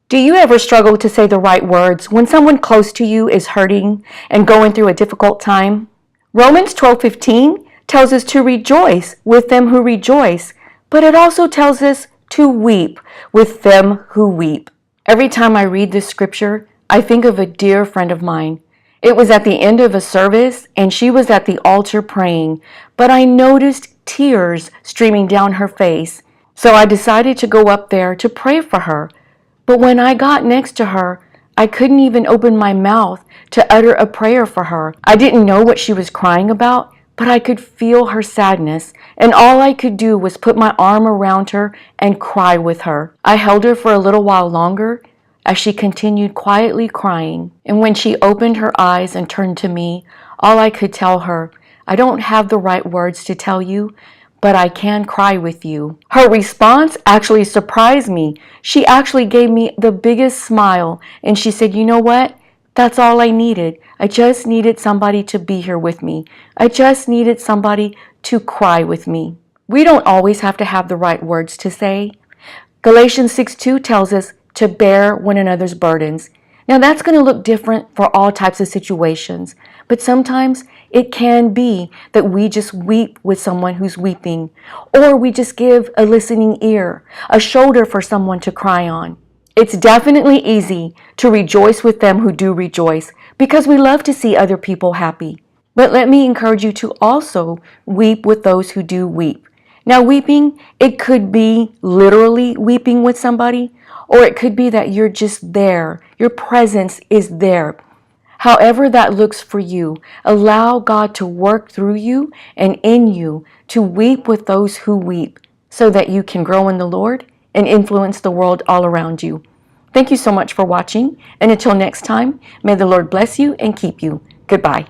Do you ever struggle to say the right words when someone close to you is hurting and going through a difficult time? Romans 12:15 tells us to rejoice with them who rejoice, but it also tells us to weep with them who weep. Every time I read this scripture, I think of a dear friend of mine. It was at the end of a service, and she was at the altar praying, but I noticed tears streaming down her face, so I decided to go up there to pray for her. But when I got next to her, I couldn't even open my mouth to utter a prayer for her. I didn't know what she was crying about, but I could feel her sadness, and all I could do was put my arm around her and cry with her. I held her for a little while longer as she continued quietly crying, and when she opened her eyes and turned to me, all I could tell her, "I don't have the right words to tell you, but I can cry with you." Her response actually surprised me. She actually gave me the biggest smile, and she said, "You know what? That's all I needed. I just needed somebody to be here with me. I just needed somebody to cry with me." We don't always have to have the right words to say. Galatians 6:2 tells us to bear one another's burdens. Now that's going to look different for all types of situations, but sometimes it can be that we just weep with someone who's weeping, or we just give a listening ear, a shoulder for someone to cry on. It's definitely easy to rejoice with them who do rejoice because we love to see other people happy. But let me encourage you to also weep with those who do weep. Now, weeping, it could be literally weeping with somebody, or it could be that you're just there. Your presence is there. However that looks for you, allow God to work through you and in you to weep with those who weep so that you can grow in the Lord and influence the world all around you. Thank you so much for watching, and until next time, may the Lord bless you and keep you. Goodbye.